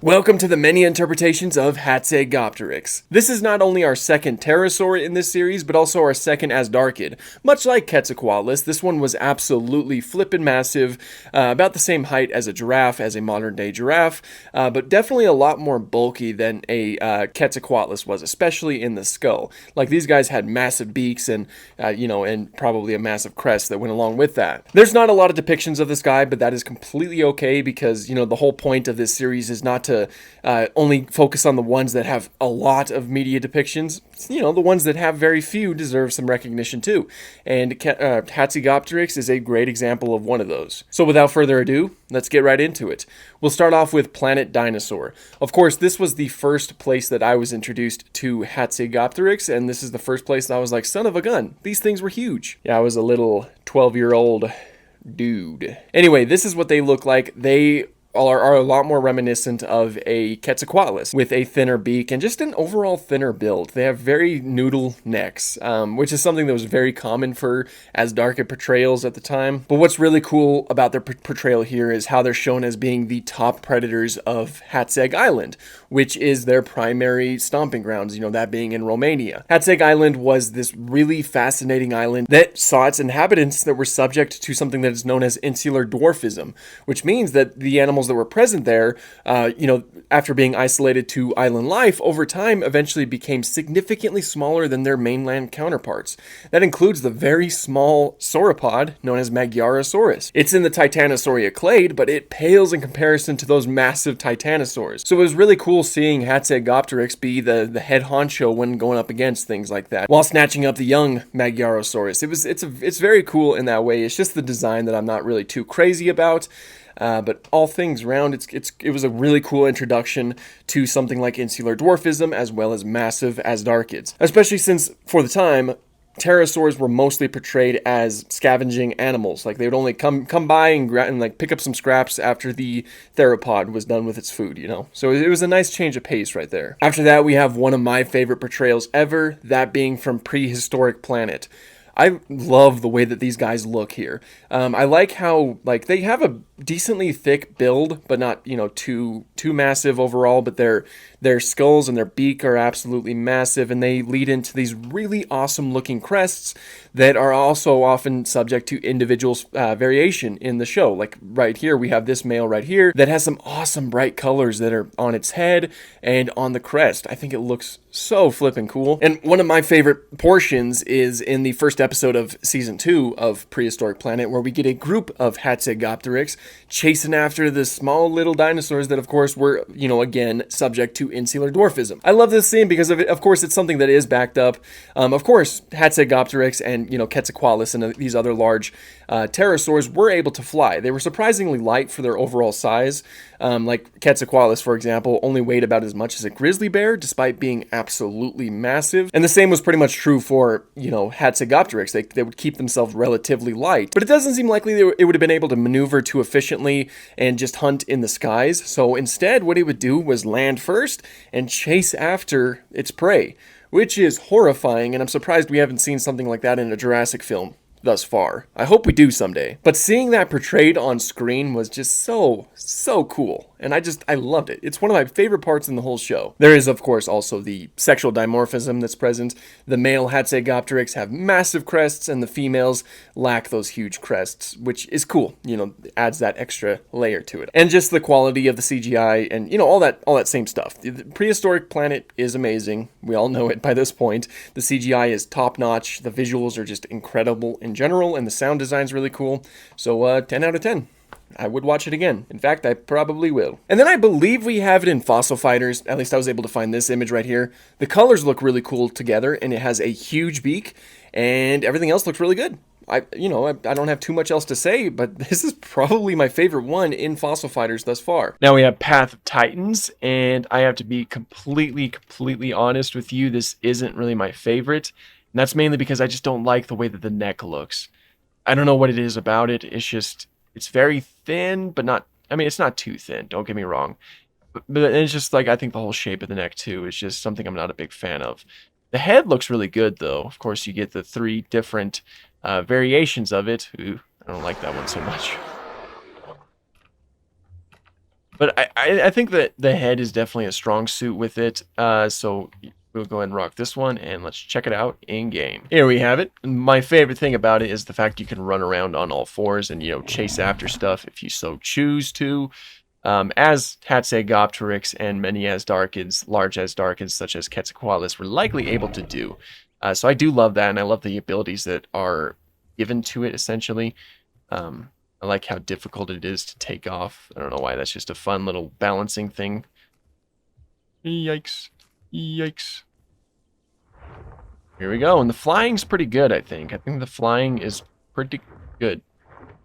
Welcome to the many interpretations of Hatzegopteryx. This is not only our second pterosaur in this series, but also our second Asdarchid. Much like Quetzalcoatlus, this one was absolutely flippin' massive, about the same height as a giraffe, as a modern-day giraffe, but definitely a lot more bulky than a Quetzalcoatlus was, especially in the skull. Like, these guys had massive beaks and, and probably a massive crest that went along with that. There's not a lot of depictions of this guy, but that is completely okay because, the whole point of this series is not to only focus on the ones that have a lot of media depictions. The ones that have very few deserve some recognition too. And Hatzegopteryx is a great example of one of those. So without further ado, let's get right into it. We'll start off with Planet Dinosaur. Of course, this was the first place that I was introduced to Hatzegopteryx, and this is the first place that I was like, son of a gun, these things were huge. Yeah, I was a little 12-year-old dude. Anyway, this is what they look like. They are a lot more reminiscent of a Quetzalcoatlus with a thinner beak and just an overall thinner build. They have very noodle necks, which is something that was very common for Asdarchid portrayals at the time. But what's really cool about their portrayal here is how they're shown as being the top predators of Hatzeg Island, which is their primary stomping grounds, that being in Romania. Hatzeg Island was this really fascinating island that saw its inhabitants that were subject to something that is known as insular dwarfism, which means that the animals that were present there, after being isolated to island life, over time eventually became significantly smaller than their mainland counterparts. That includes the very small sauropod known as Magyarosaurus. It's in the Titanosauria clade, but it pales in comparison to those massive titanosaurs. So it was really cool seeing Hatzegopteryx be the head honcho when going up against things like that, while snatching up the young Magyarosaurus. It's very cool in that way. It's just the design that I'm not really too crazy about. But all things round, it was a really cool introduction to something like insular dwarfism as well as massive Asdarchids. Especially since, for the time, pterosaurs were mostly portrayed as scavenging animals. Like, they would only come by and pick up some scraps after the theropod was done with its food, So it was a nice change of pace right there. After that, we have one of my favorite portrayals ever, that being from Prehistoric Planet. I love the way that these guys look here. I like how, they have a decently thick build, but not, too massive overall, but their skulls and their beak are absolutely massive, and they lead into these really awesome looking crests that are also often subject to individual variation in the show. Like right here, we have this male right here that has some awesome bright colors that are on its head and on the crest. I think it looks so flippin' cool. And one of my favorite portions is in the first episode of season 2 of Prehistoric Planet, where we get a group of Hatzegopteryx chasing after the small little dinosaurs that, of course, were, again, subject to insular dwarfism. I love this scene because of course, it's something that is backed up. Of course, Hatzegopteryx and, Quetzalcoatlus and these other large pterosaurs were able to fly. They were surprisingly light for their overall size. Like Quetzalcoatlus, for example, only weighed about as much as a grizzly bear, despite being absolutely massive. And the same was pretty much true for, Hatzegopteryx. They would keep themselves relatively light. But it doesn't seem likely it would have been able to maneuver too efficiently and just hunt in the skies. So instead, what it would do was land first and chase after its prey, which is horrifying, and I'm surprised we haven't seen something like that in a Jurassic film thus far. I hope we do someday. But seeing that portrayed on screen was just so cool. And I loved it. It's one of my favorite parts in the whole show. There is, of course, also the sexual dimorphism that's present. The male Hatzegopteryx have massive crests, and the females lack those huge crests, which is cool. Adds that extra layer to it. And just the quality of the CGI and, all that same stuff. The Prehistoric Planet is amazing. We all know it by this point. The CGI is top-notch. The visuals are just incredible in general, and the sound design's really cool. So, 10 out of 10. I would watch it again. In fact, I probably will. And then I believe we have it in Fossil Fighters. At least I was able to find this image right here. The colors look really cool together, and it has a huge beak, and everything else looks really good. I don't have too much else to say, but this is probably my favorite one in Fossil Fighters thus far. Now we have Path of Titans, and I have to be completely honest with you. This isn't really my favorite, and that's mainly because I just don't like the way that the neck looks. I don't know what it is about it. It's very thin, but not, it's not too thin, don't get me wrong. But it's just I think the whole shape of the neck too is just something I'm not a big fan of. The head looks really good though. Of course, you get the 3 different variations of it. Ooh, I don't like that one so much. But I think that the head is definitely a strong suit with it. So we'll go ahead and rock this one, and let's check it out in game. Here we have it. My favorite thing about it is the fact you can run around on all fours and, you know, chase after stuff if you so choose to. As Hatzegopteryx and many Azhdarchids, large Azhdarchids such as Quetzalcoatlus were likely able to do. So I do love that, and I love the abilities that are given to it, essentially. I like how difficult it is to take off. I don't know why, that's just a fun little balancing thing. Yikes. Yikes. Here we go, and the flying's pretty good, I think. I think the flying is pretty good.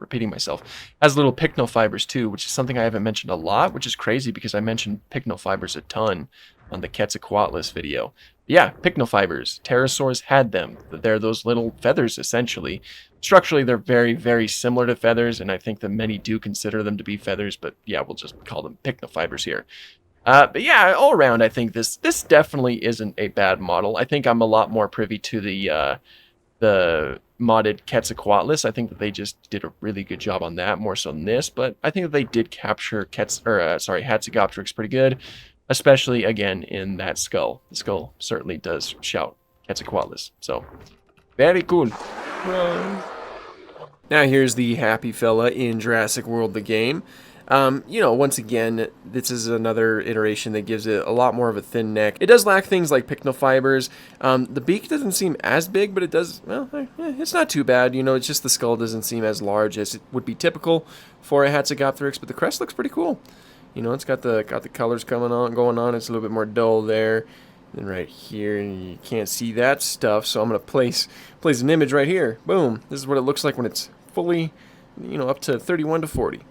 Repeating myself. Has little pycnofibers too, which is something I haven't mentioned a lot, which is crazy because I mentioned pycnofibers a ton on the Quetzalcoatlus video. Yeah, pycnofibers. Pterosaurs had them. They're those little feathers, essentially. Structurally, they're very, very similar to feathers, and I think that many do consider them to be feathers, but yeah, we'll just call them pycnofibers here. But yeah, all around, I think this definitely isn't a bad model. I think I'm a lot more privy to the modded Quetzalcoatlus. I think that they just did a really good job on that, more so than this, but I think that they did capture Hatzegopteryx pretty good, especially, again, in that skull. The skull certainly does shout Quetzalcoatlus, so very cool. Now here's the happy fella in Jurassic World the game. You know, once again, this is another iteration that gives it a lot more of a thin neck. It does lack things like pycnofibers. The beak doesn't seem as big, but it does, well, it's not too bad. You know, it's just the skull doesn't seem as large as it would be typical for a Hatzegopteryx, but the crest looks pretty cool. You know, it's got the colors going on. It's a little bit more dull there. And right here, and you can't see that stuff, so I'm going to place an image right here. Boom. This is what it looks like when it's fully, you know, up to 31 to 40.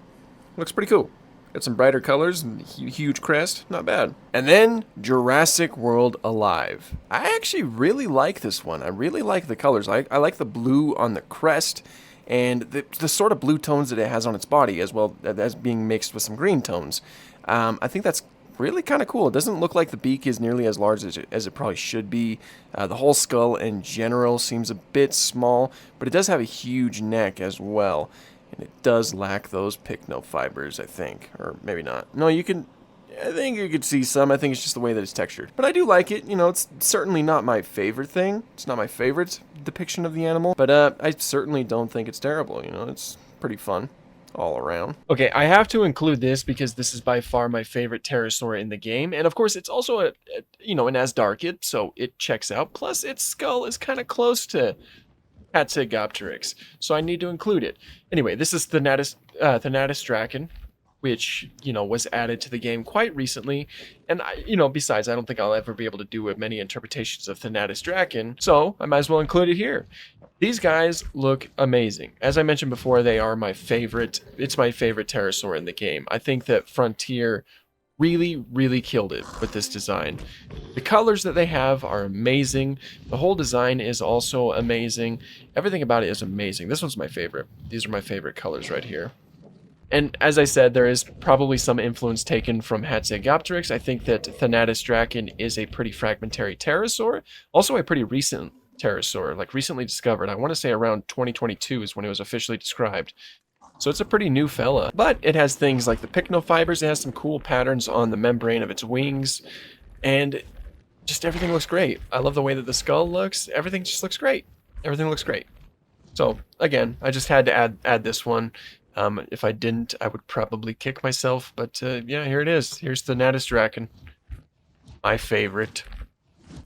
Looks pretty cool. Got some brighter colors and huge crest. Not bad. And then Jurassic World Alive. I actually really like this one. I really like the colors. I like the blue on the crest and the sort of blue tones that it has on its body, as well as being mixed with some green tones. I think that's really kind of cool. It doesn't look like the beak is nearly as large as it probably should be. The whole skull in general seems a bit small, but it does have a huge neck as well. And it does lack those pycnofibers, I think. Or maybe not. No, I think you could see some. I think it's just the way that it's textured. But I do like it. You know, it's certainly not my favorite thing. It's not my favorite depiction of the animal. But I certainly don't think it's terrible. You know, it's pretty fun all around. Okay, I have to include this because this is by far my favorite pterosaur in the game. And of course, it's also an Azhdarchid, so it checks out. Plus, its skull is kind of close to Hatzegopteryx, so I need to include it. Anyway, this is Thanatosdraken, which, you know, was added to the game quite recently, and besides, I don't think I'll ever be able to do many interpretations of Thanatosdraken, so I might as well include it here. These guys look amazing. As I mentioned before, they are my favorite. It's my favorite pterosaur in the game. I think that Frontier really, really killed it with this design. The colors that they have are amazing. The whole design is also amazing. Everything about it is amazing. This one's my favorite. These are my favorite colors right here. And as I said, there is probably some influence taken from Hatzegopteryx. I think that Thanatosdraken is a pretty fragmentary pterosaur. Also a pretty recent pterosaur, like recently discovered. I want to say around 2022 is when it was officially described. So it's a pretty new fella, but it has things like the pycnofibers. It has some cool patterns on the membrane of its wings, and just everything looks great. I love the way that the skull looks. Everything just looks great. Everything looks great. So again, I just had to add this one. If I didn't, I would probably kick myself, but yeah, here it is. Here's the Thanatosdraken, my favorite.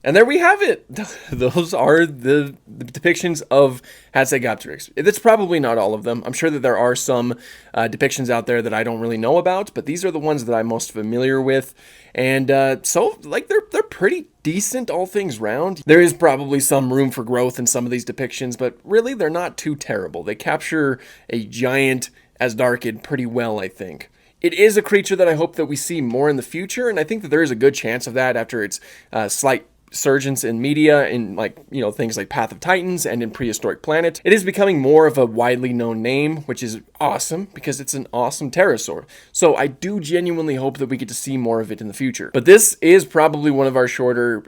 And there we have it. Those are the depictions of Hatzegopteryx. It's probably not all of them. I'm sure that there are some depictions out there that I don't really know about, but these are the ones that I'm most familiar with. And so, like, they're pretty decent, all things round. There is probably some room for growth in some of these depictions, but really, they're not too terrible. They capture a giant Azhdarchid pretty well, I think. It is a creature that I hope that we see more in the future, and I think that there is a good chance of that after its slight surgence in media, in things like Path of Titans and in Prehistoric Planet. It is becoming more of a widely known name, which is awesome because it's an awesome pterosaur. So I do genuinely hope that we get to see more of it in the future. But this is probably one of our shorter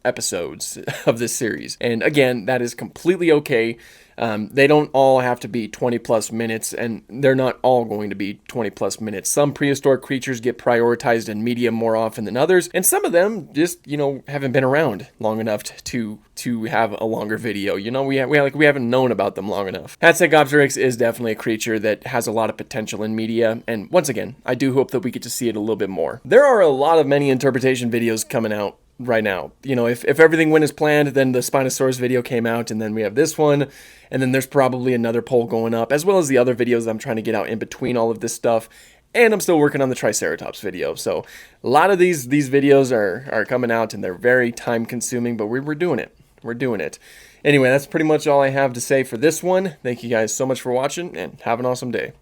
episodes of this series. And again, that is completely okay. They don't all have to be 20 plus minutes, and they're not all going to be 20 plus minutes. Some prehistoric creatures get prioritized in media more often than others, and some of them just, haven't been around long enough to have a longer video. We haven't known about them long enough. Hatzegopteryx is definitely a creature that has a lot of potential in media, and once again, I do hope that we get to see it a little bit more. There are a lot of many interpretation videos coming out right now. If everything went as planned, then the Spinosaurus video came out, and then we have this one, and then there's probably another poll going up, as well as the other videos I'm trying to get out in between all of this stuff. And I'm still working on the Triceratops video. So a lot of these videos are coming out, and they're very time consuming, but we're doing it. We're doing it. Anyway, that's pretty much all I have to say for this one. Thank you guys so much for watching, and have an awesome day.